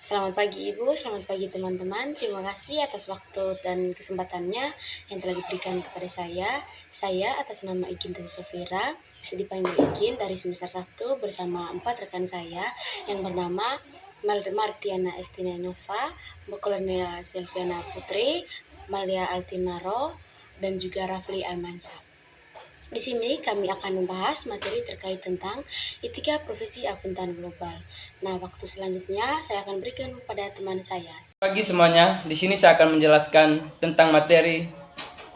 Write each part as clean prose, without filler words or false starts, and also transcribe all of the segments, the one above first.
Selamat pagi Ibu, selamat pagi teman-teman. Terima kasih atas waktu dan kesempatannya yang telah diberikan kepada saya. Saya atas nama Igin Tessa Sofira, bisa dipanggil Igin dari semester 1 bersama 4 rekan saya yang bernama Martiana Estina Nova, Kolonel Silviana Putri, Malia Altinaro, dan juga Rafli Almansyah. Di sini kami akan membahas materi terkait tentang etika profesi akuntan global. Nah, waktu selanjutnya saya akan berikan kepada teman saya. Pagi semuanya, di sini saya akan menjelaskan tentang materi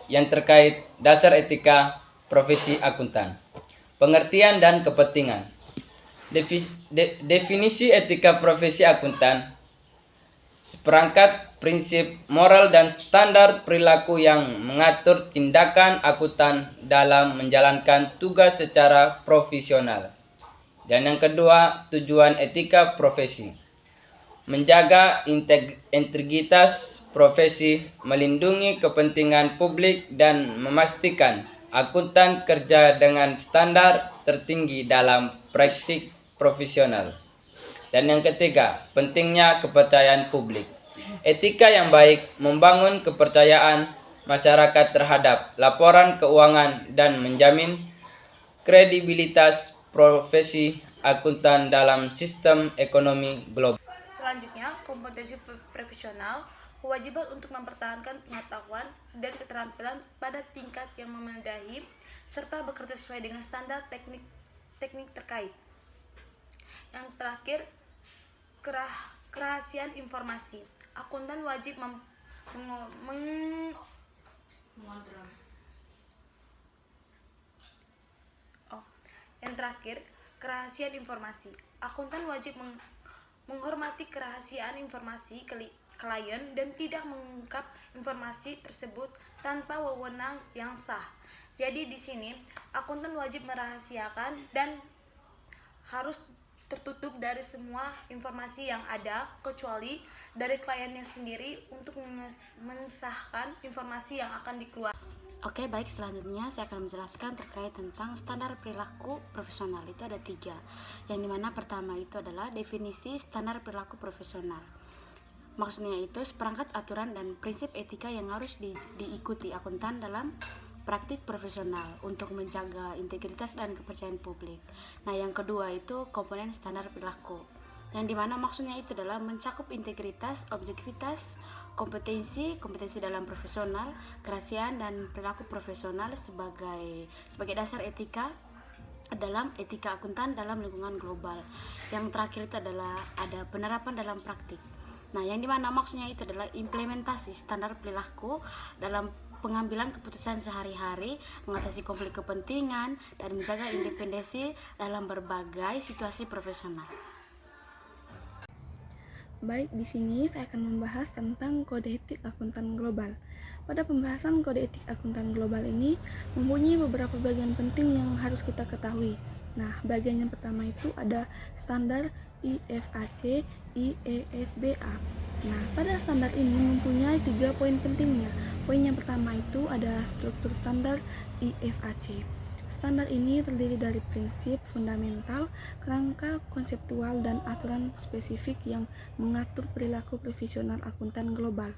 yang terkait dasar etika profesi akuntan. Pengertian dan kepentingan. Definisi etika profesi akuntan: seperangkat prinsip moral dan standar perilaku yang mengatur tindakan akuntan dalam menjalankan tugas secara profesional. Dan yang kedua, tujuan etika profesi: menjaga integritas profesi, melindungi kepentingan publik, dan memastikan akuntan kerja dengan standar tertinggi dalam praktik profesional. Dan yang ketiga, pentingnya kepercayaan publik. Etika yang baik membangun kepercayaan masyarakat terhadap laporan keuangan dan menjamin kredibilitas profesi akuntan dalam sistem ekonomi global. Selanjutnya, kompetensi profesional, kewajiban untuk mempertahankan pengetahuan dan keterampilan pada tingkat yang memadai serta bekerja sesuai dengan standar teknik terkait. Yang terakhir, kerahasiaan informasi. Akuntan wajib Yang terakhir, kerahasiaan informasi. Akuntan wajib menghormati kerahasiaan informasi klien dan tidak mengungkap informasi tersebut tanpa wewenang yang sah. Jadi di sini akuntan wajib merahasiakan dan harus tertutup dari semua informasi yang ada kecuali dari kliennya sendiri untuk mensahkan informasi yang akan dikeluarkan. Oke, baik, selanjutnya saya akan menjelaskan terkait tentang standar perilaku profesional. Itu ada 3, yang dimana pertama itu adalah definisi standar perilaku profesional. Maksudnya itu seperangkat aturan dan prinsip etika yang harus diikuti akuntan dalam praktik profesional untuk menjaga integritas dan kepercayaan publik. Nah, yang kedua itu komponen standar perilaku, yang dimana maksudnya itu adalah mencakup integritas, objektivitas, kompetensi dalam profesional, kerahasiaan dan perilaku profesional sebagai dasar etika dalam etika akuntan dalam lingkungan global. Yang terakhir itu adalah ada penerapan dalam praktik. Nah, yang dimana maksudnya itu adalah implementasi standar perilaku dalam pengambilan keputusan sehari-hari, mengatasi konflik kepentingan, dan menjaga independensi dalam berbagai situasi profesional. Baik, di sini saya akan membahas tentang kode etik akuntan global. Pada pembahasan kode etik akuntan global ini mempunyai beberapa bagian penting yang harus kita ketahui. Nah, bagian yang pertama itu ada standar IFAC IESBA. Nah, pada standar ini mempunyai 3 poin pentingnya. Poin yang pertama itu ada struktur standar IFAC. Standar ini terdiri dari prinsip fundamental, kerangka konseptual, dan aturan spesifik yang mengatur perilaku profesional akuntan global.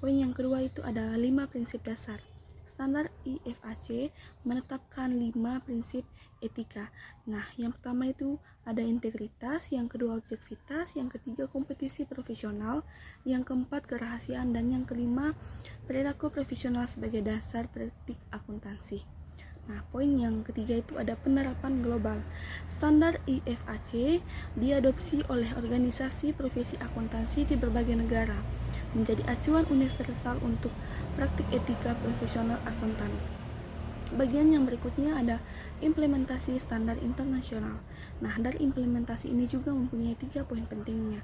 Poin yang kedua itu ada 5 prinsip dasar. Standar IFAC menetapkan 5 prinsip etika. Nah, yang pertama itu ada integritas, yang kedua objektivitas, yang ketiga kompetisi profesional, yang keempat kerahasiaan, dan yang kelima perilaku profesional sebagai dasar praktik akuntansi. Nah, poin yang ketiga itu ada penerapan global. Standar IFAC diadopsi oleh organisasi profesi akuntansi di berbagai negara, menjadi acuan universal untuk praktik etika profesional akuntan. Bagian yang berikutnya ada implementasi standar internasional. Nah, dari implementasi ini juga mempunyai 3 poin pentingnya.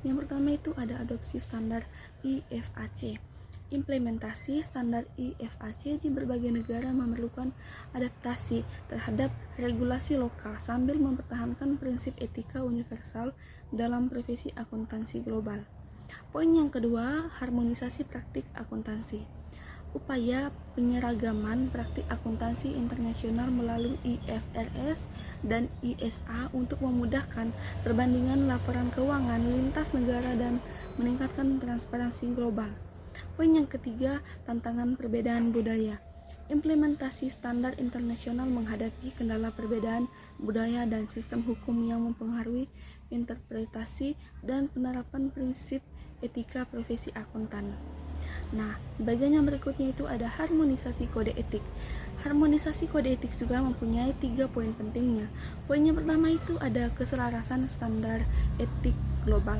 Yang pertama itu ada adopsi standar IFAC. Implementasi standar IFAC di berbagai negara memerlukan adaptasi terhadap regulasi lokal sambil mempertahankan prinsip etika universal dalam profesi akuntansi global. Poin yang kedua, harmonisasi praktik akuntansi. upaya penyeragaman praktik akuntansi internasional melalui IFRS dan ISA untuk memudahkan perbandingan laporan keuangan lintas negara dan meningkatkan transparansi global. Poin yang ketiga, tantangan perbedaan budaya. Implementasi standar internasional menghadapi kendala perbedaan budaya dan sistem hukum yang mempengaruhi interpretasi dan penerapan prinsip etika profesi akuntan. Nah, bagian yang berikutnya itu ada harmonisasi kode etik. Harmonisasi kode etik juga mempunyai 3 poin pentingnya. Poin yang pertama itu ada keselarasan standar etik global.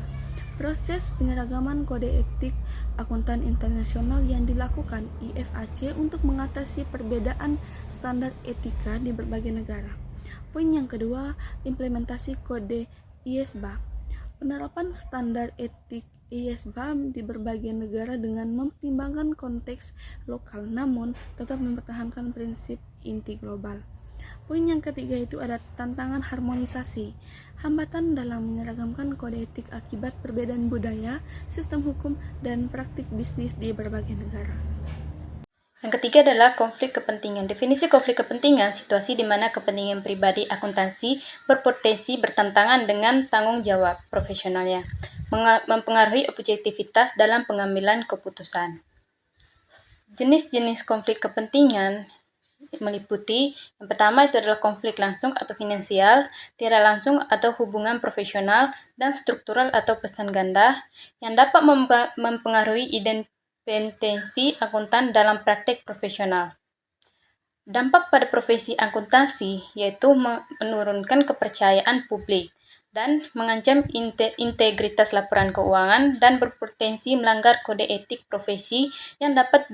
Proses penyeragaman kode etik akuntan internasional yang dilakukan IFAC untuk mengatasi perbedaan standar etika di berbagai negara. Poin yang kedua, implementasi kode ISBA. Penerapan standar etik ISBA di berbagai negara dengan mempertimbangkan konteks lokal namun tetap mempertahankan prinsip inti global. Poin yang ketiga itu ada tantangan harmonisasi. Hambatan dalam menyeragamkan kode etik akibat perbedaan budaya, sistem hukum, dan praktik bisnis di berbagai negara. Yang ketiga adalah konflik kepentingan. Definisi konflik kepentingan, situasi di mana kepentingan pribadi akuntansi berpotensi bertentangan dengan tanggung jawab profesionalnya, mempengaruhi objektivitas dalam pengambilan keputusan. Jenis-jenis konflik kepentingan meliputi yang pertama itu adalah konflik langsung atau finansial, tidak langsung atau hubungan profesional, dan struktural atau pesan ganda yang dapat mempengaruhi independensi akuntan dalam praktek profesional. Dampak pada profesi akuntansi yaitu menurunkan kepercayaan publik dan mengancam integritas laporan keuangan dan berpotensi melanggar kode etik profesi yang dapat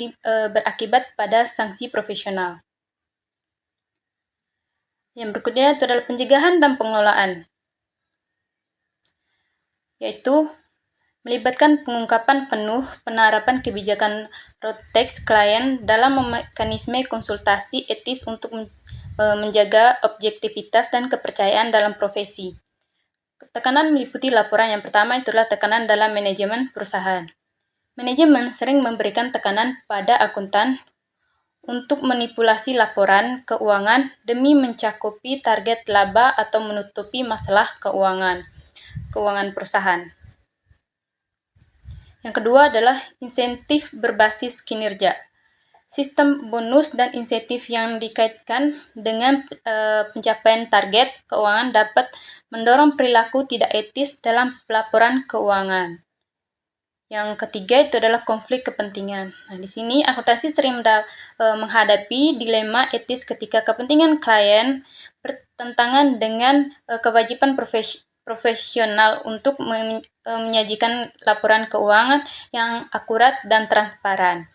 berakibat pada sanksi profesional. Yang berikutnya itu adalah pencegahan dan pengelolaan, yaitu melibatkan pengungkapan penuh penerapan kebijakan Rotex klien dalam mekanisme konsultasi etis untuk menjaga objektivitas dan kepercayaan dalam profesi. Tekanan meliputi laporan yang pertama itulah tekanan dalam manajemen perusahaan. Manajemen sering memberikan tekanan pada akuntan untuk manipulasi laporan keuangan demi mencakupi target laba atau menutupi masalah keuangan perusahaan. Yang kedua adalah insentif berbasis kinerja. Sistem bonus dan insentif yang dikaitkan dengan pencapaian target keuangan dapat mendorong perilaku tidak etis dalam pelaporan keuangan. Yang ketiga itu adalah konflik kepentingan. Nah, di sini akuntansi sering menghadapi dilema etis ketika kepentingan klien bertentangan dengan kewajiban profesional untuk menyajikan laporan keuangan yang akurat dan transparan.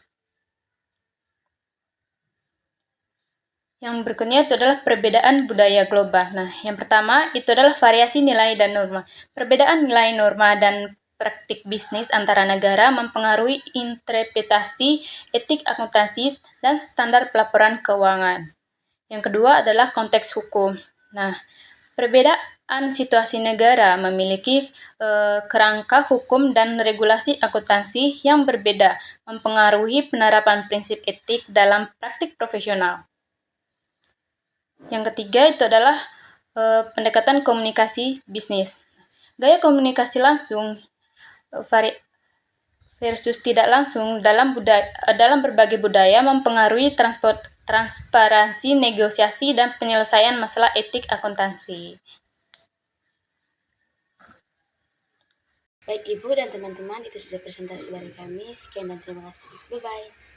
Yang berikutnya itu adalah perbedaan budaya global. Nah, yang pertama itu adalah variasi nilai dan norma. Perbedaan nilai norma dan praktik bisnis antara negara mempengaruhi interpretasi etik akuntansi dan standar pelaporan keuangan. Yang kedua adalah konteks hukum. Nah, perbedaan situasi negara memiliki kerangka hukum dan regulasi akuntansi yang berbeda, mempengaruhi penerapan prinsip etik dalam praktik profesional. Yang ketiga itu adalah pendekatan komunikasi bisnis. Gaya komunikasi langsung versus tidak langsung dalam berbagai budaya mempengaruhi transparansi, negosiasi, dan penyelesaian masalah etik akuntansi. Baik Ibu dan teman-teman, itu saja presentasi dari kami. Sekian dan terima kasih. Bye-bye.